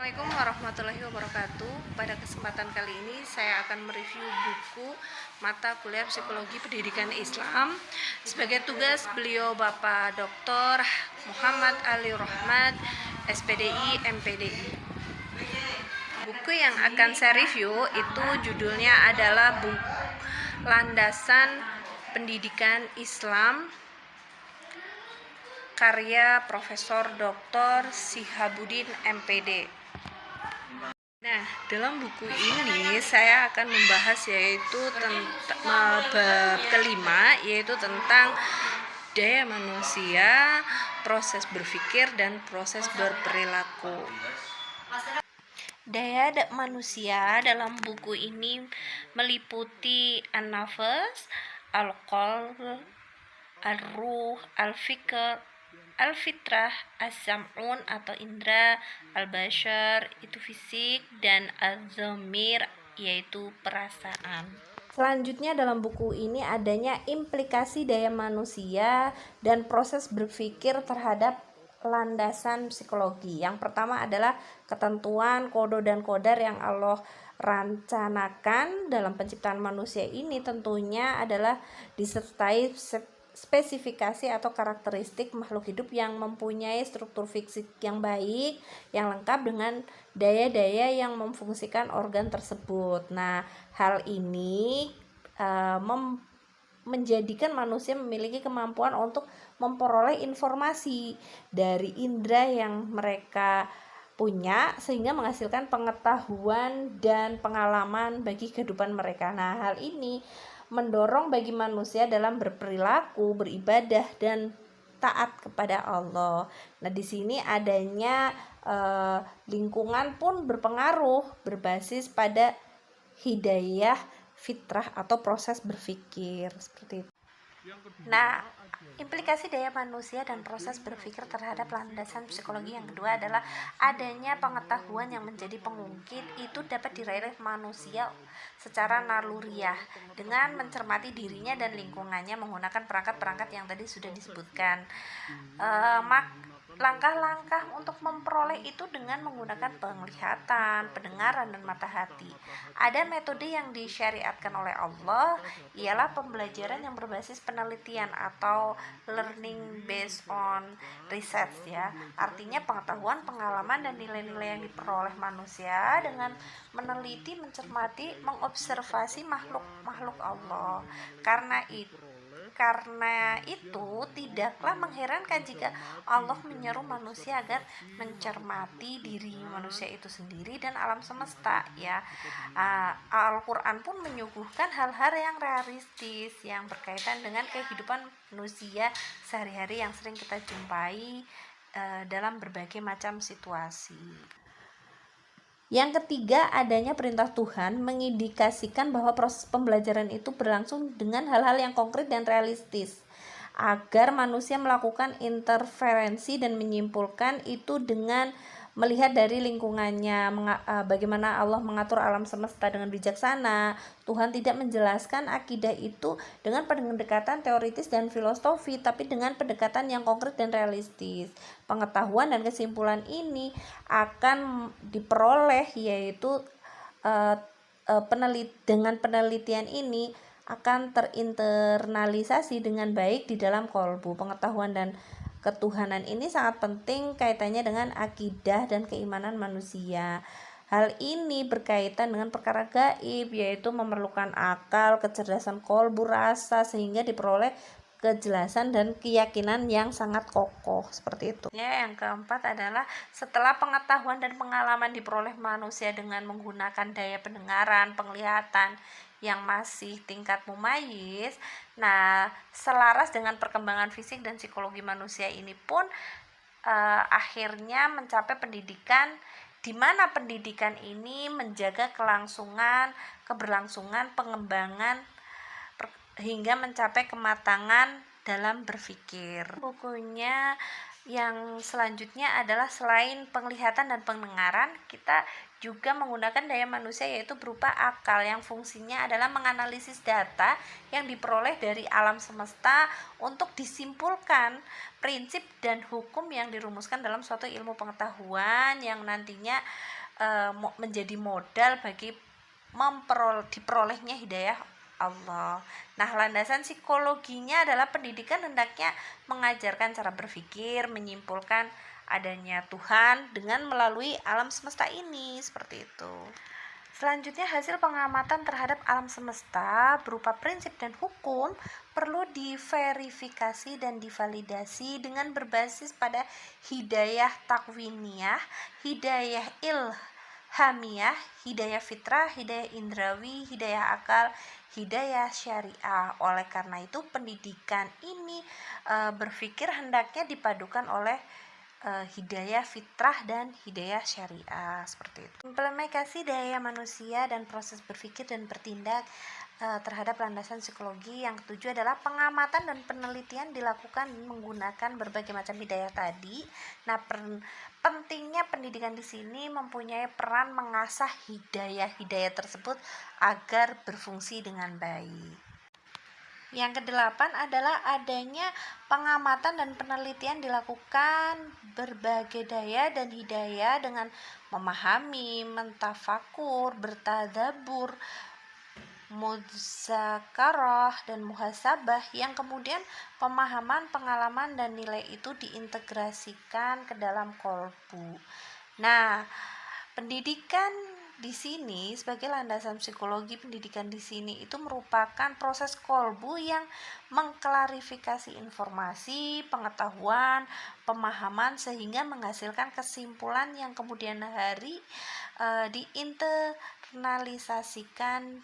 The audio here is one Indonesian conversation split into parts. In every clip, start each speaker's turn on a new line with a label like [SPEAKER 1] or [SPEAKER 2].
[SPEAKER 1] Assalamualaikum warahmatullahi wabarakatuh. Pada kesempatan kali ini saya akan mereview buku mata kuliah Psikologi Pendidikan Islam. Sebagai tugas beliau Bapak Dr. Muhammad Ali Rohmat, SPDI, MPDI. Buku yang akan saya review itu judulnya adalah buku Landasan Pendidikan Islam karya Profesor Dr. Sihabuddin MPD. Nah, dalam buku ini saya akan membahas yaitu tentang bab kelima, yaitu tentang daya manusia, proses berpikir dan proses berperilaku. Daya manusia dalam buku ini meliputi an-nafs, al-qalb, al-ruh, al-fikr, al-fitrah, as-sam'un atau indra, al-bashar itu fisik, dan az-dhamir yaitu perasaan. Selanjutnya dalam buku ini adanya implikasi daya manusia dan proses berpikir terhadap landasan psikologi. Yang pertama adalah ketentuan, kode dan kodar yang Allah rancanakan dalam penciptaan manusia ini tentunya adalah disertai spesifikasi atau karakteristik makhluk hidup yang mempunyai struktur fisik yang baik, yang lengkap dengan daya-daya yang memfungsikan organ tersebut. Nah, hal ini menjadikan manusia memiliki kemampuan untuk memperoleh informasi dari indera yang mereka punya sehingga menghasilkan pengetahuan dan pengalaman bagi kehidupan mereka. Nah, hal ini mendorong bagi manusia dalam berperilaku, beribadah dan taat kepada Allah. Nah, di sini adanya lingkungan pun berpengaruh berbasis pada hidayah fitrah atau proses berpikir seperti itu. Nah, implikasi daya manusia dan proses berpikir terhadap landasan psikologi yang kedua adalah adanya pengetahuan yang menjadi pengungkit itu dapat diraih manusia secara naluriah dengan mencermati dirinya dan lingkungannya menggunakan perangkat-perangkat yang tadi sudah disebutkan. Langkah-langkah untuk memperoleh itu dengan menggunakan penglihatan, pendengaran, dan mata hati. Ada metode yang disyariatkan oleh Allah, ialah pembelajaran yang berbasis penelitian atau learning based on research ya. Artinya pengetahuan, pengalaman, dan nilai-nilai yang diperoleh manusia dengan meneliti, mencermati, mengobservasi makhluk-makhluk Allah. Karena itu tidaklah mengherankan jika Allah menyeru manusia agar mencermati diri manusia itu sendiri dan alam semesta ya. Al-Quran pun menyuguhkan hal-hal yang realistis yang berkaitan dengan kehidupan manusia sehari-hari yang sering kita jumpai dalam berbagai macam situasi. Yang ketiga, adanya perintah Tuhan mengindikasikan bahwa proses pembelajaran itu berlangsung dengan hal-hal yang konkret dan realistis agar manusia melakukan interferensi dan menyimpulkan itu dengan melihat dari lingkungannya, bagaimana Allah mengatur alam semesta dengan bijaksana. Tuhan tidak menjelaskan akidah itu dengan pendekatan teoritis dan filosofi, tapi dengan pendekatan yang konkret dan realistis. Pengetahuan dan kesimpulan ini akan diperoleh yaitu dengan penelitian ini akan terinternalisasi dengan baik di dalam kolbu. Pengetahuan dan ketuhanan ini sangat penting kaitannya dengan akidah dan keimanan manusia. Hal ini berkaitan dengan perkara gaib, yaitu memerlukan akal, kecerdasan kolbu, rasa, sehingga diperoleh kejelasan dan keyakinan yang sangat kokoh seperti itu. Ya, yang keempat adalah setelah pengetahuan dan pengalaman diperoleh manusia dengan menggunakan daya pendengaran, penglihatan yang masih tingkat mumayyiz. Nah, selaras dengan perkembangan fisik dan psikologi manusia ini pun akhirnya mencapai pendidikan di mana pendidikan ini menjaga keberlangsungan, pengembangan hingga mencapai kematangan dalam berpikir. Bukunya Yang selanjutnya adalah selain penglihatan dan pendengaran, kita juga menggunakan daya manusia, yaitu berupa akal yang fungsinya adalah menganalisis data yang diperoleh dari alam semesta untuk disimpulkan prinsip dan hukum yang dirumuskan dalam suatu ilmu pengetahuan yang nantinya menjadi modal bagi diperolehnya hidayah Allah. Nah, landasan psikologinya adalah pendidikan hendaknya mengajarkan cara berpikir, menyimpulkan adanya Tuhan dengan melalui alam semesta ini, seperti itu. Selanjutnya, hasil pengamatan terhadap alam semesta berupa prinsip dan hukum perlu diverifikasi dan divalidasi dengan berbasis pada hidayah takwiniyah, hidayah ilhamiyah, hidayah fitrah, hidayah indrawi, hidayah akal, hidayah syariah. Oleh karena itu, pendidikan ini berpikir hendaknya dipadukan oleh hidayah fitrah dan hidayah syariah, seperti itu. Implementasi daya manusia dan proses berpikir dan bertindak terhadap landasan psikologi yang ketujuh adalah pengamatan dan penelitian dilakukan menggunakan berbagai macam hidayah tadi. Nah, pentingnya pendidikan di sini mempunyai peran mengasah hidayah-hidayah tersebut agar berfungsi dengan baik. Yang kedelapan adalah adanya pengamatan dan penelitian dilakukan berbagai daya dan hidayah dengan memahami, mentafakur, bertadabbur, muzakarah dan muhasabah, yang kemudian pemahaman, pengalaman dan nilai itu diintegrasikan ke dalam kolbu. Nah, pendidikan di sini sebagai landasan psikologi pendidikan di sini itu merupakan proses kolbu yang mengklarifikasi informasi, pengetahuan, pemahaman sehingga menghasilkan kesimpulan yang kemudian hari diinternalisasikan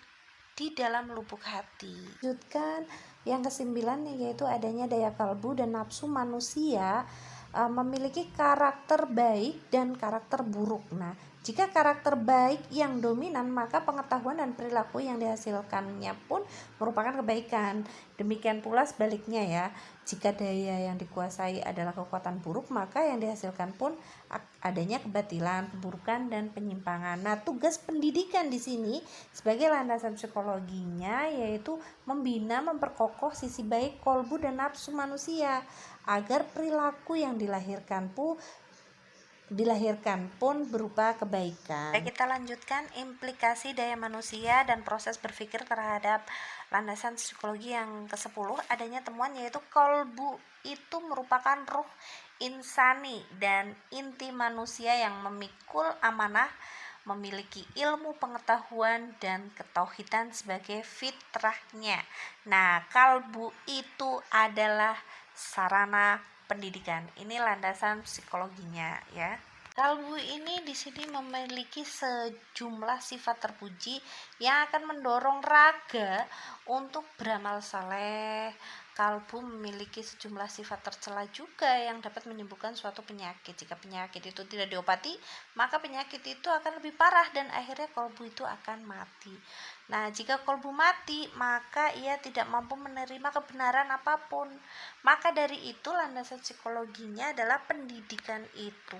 [SPEAKER 1] di dalam lubuk hati. Lanjutkan yang kesembilan, yaitu adanya daya kalbu dan nafsu manusia memiliki karakter baik dan karakter buruk. Nah, jika karakter baik yang dominan, maka pengetahuan dan perilaku yang dihasilkannya pun merupakan kebaikan. Demikian pula sebaliknya ya. Jika daya yang dikuasai adalah kekuatan buruk, maka yang dihasilkan pun adanya kebatilan, keburukan dan penyimpangan. Nah, tugas pendidikan di sini sebagai landasan psikologinya yaitu membina, memperkokoh sisi baik kolbu dan nafsu manusia agar perilaku yang dilahirkan pun berupa kebaikan. Baik, kita lanjutkan implikasi daya manusia dan proses berpikir terhadap landasan psikologi yang ke-10. Adanya temuan yaitu kolbu itu merupakan ruh insani dan inti manusia yang memikul amanah memiliki ilmu pengetahuan dan ketauhidan sebagai fitrahnya. Nah, kalbu itu adalah sarana pendidikan. Ini landasan psikologinya ya. Kalbu ini di sini memiliki sejumlah sifat terpuji yang akan mendorong raga untuk beramal saleh. Kalbu memiliki sejumlah sifat tercela juga yang dapat menyembuhkan suatu penyakit. Jika penyakit itu tidak diobati, maka penyakit itu akan lebih parah dan akhirnya kalbu itu akan mati. Nah, jika kolbu mati, maka ia tidak mampu menerima kebenaran apapun. Maka dari itu landasan psikologinya adalah pendidikan itu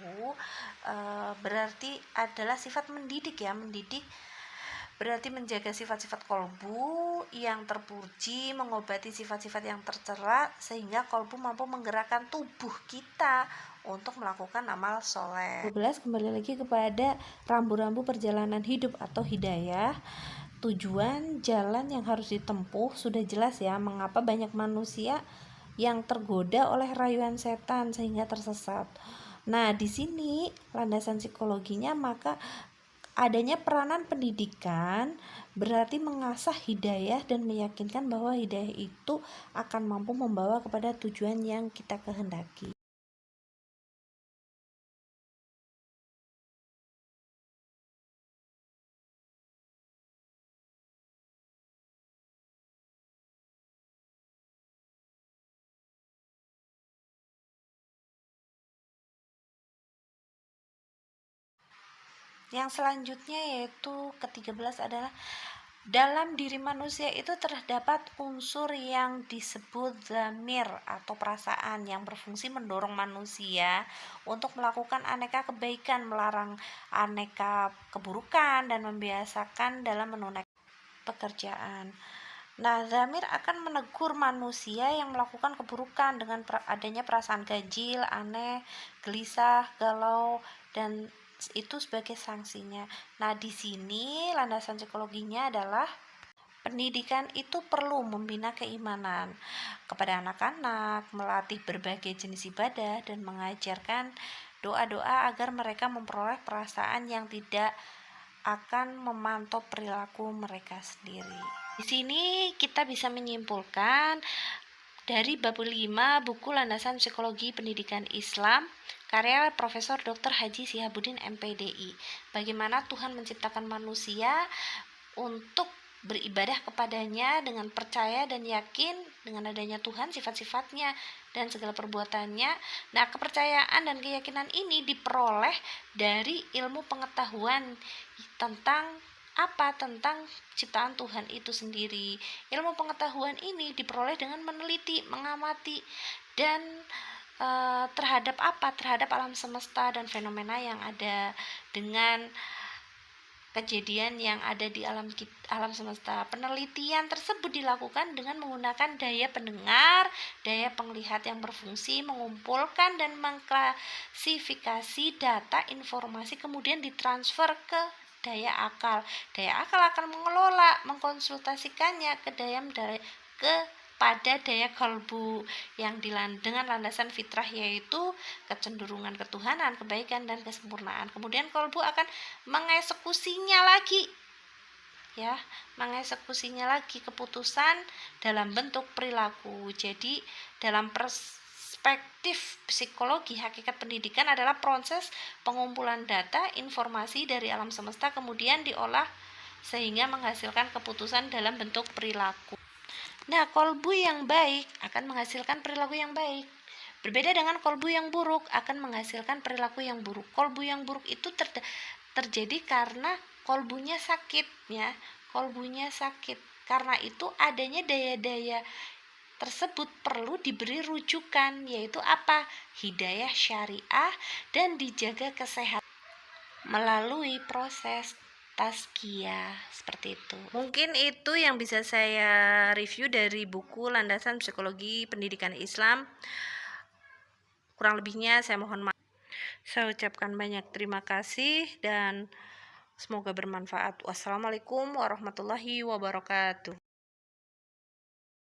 [SPEAKER 1] berarti adalah sifat mendidik ya. Mendidik berarti menjaga sifat-sifat kolbu yang terpuji, mengobati sifat-sifat yang tercela sehingga kolbu mampu menggerakkan tubuh kita untuk melakukan amal soleh. 12, kembali lagi kepada rambu-rambu perjalanan hidup atau hidayah. Tujuan jalan yang harus ditempuh sudah jelas ya, mengapa banyak manusia yang tergoda oleh rayuan setan sehingga tersesat. Nah, di sini landasan psikologinya maka adanya peranan pendidikan berarti mengasah hidayah dan meyakinkan bahwa hidayah itu akan mampu membawa kepada tujuan yang kita kehendaki. Yang selanjutnya yaitu ke-13 adalah Dalam diri manusia itu terdapat unsur yang disebut zamir atau perasaan yang berfungsi mendorong manusia untuk melakukan aneka kebaikan, melarang aneka keburukan, dan membiasakan dalam menunaikan pekerjaan. Nah, zamir akan menegur manusia yang melakukan keburukan dengan adanya perasaan ganjil, aneh, gelisah, galau, dan itu sebagai sanksinya. Nah, di sini landasan psikologinya adalah pendidikan itu perlu membina keimanan kepada anak-anak, melatih berbagai jenis ibadah, dan mengajarkan doa-doa agar mereka memperoleh perasaan yang tidak akan memantau perilaku mereka sendiri. Di sini kita bisa menyimpulkan dari bab 5 buku Landasan Psikologi Pendidikan Islam karya Profesor Dr. Haji Sihabuddin MPDI. Bagaimana Tuhan menciptakan manusia untuk beribadah kepadanya dengan percaya dan yakin dengan adanya Tuhan, sifat-sifatnya dan segala perbuatannya. Nah, kepercayaan dan keyakinan ini diperoleh dari ilmu pengetahuan tentang tentang ciptaan Tuhan itu sendiri. Ilmu pengetahuan ini diperoleh dengan meneliti, mengamati, dan terhadap alam semesta dan fenomena yang ada dengan kejadian yang ada di alam semesta. Penelitian tersebut dilakukan dengan menggunakan daya pendengar, daya penglihat yang berfungsi mengumpulkan dan mengklasifikasi data informasi, kemudian ditransfer ke daya akal. Daya akal akan mengelola, mengkonsultasikannya pada daya kalbu yang dengan landasan fitrah, yaitu kecenderungan ketuhanan, kebaikan, dan kesempurnaan. Kemudian kalbu akan mengeksekusinya lagi, keputusan dalam bentuk perilaku. Jadi dalam perspektif psikologi, hakikat pendidikan adalah proses pengumpulan data informasi dari alam semesta kemudian diolah sehingga menghasilkan keputusan dalam bentuk perilaku. Nah, kolbu yang baik akan menghasilkan perilaku yang baik. Berbeda dengan kolbu yang buruk akan menghasilkan perilaku yang buruk. Kolbu yang buruk itu terjadi karena kolbunya sakit, ya. Kolbunya sakit. Karena itu adanya daya-daya tersebut perlu diberi rujukan, yaitu apa? Hidayah syariah dan dijaga kesehatan melalui proses tazkiyah, seperti itu. Mungkin itu yang bisa saya review dari buku Landasan Psikologi Pendidikan Islam. Kurang lebihnya saya mohon maaf. Saya ucapkan banyak terima kasih dan semoga bermanfaat. Wassalamualaikum warahmatullahi wabarakatuh.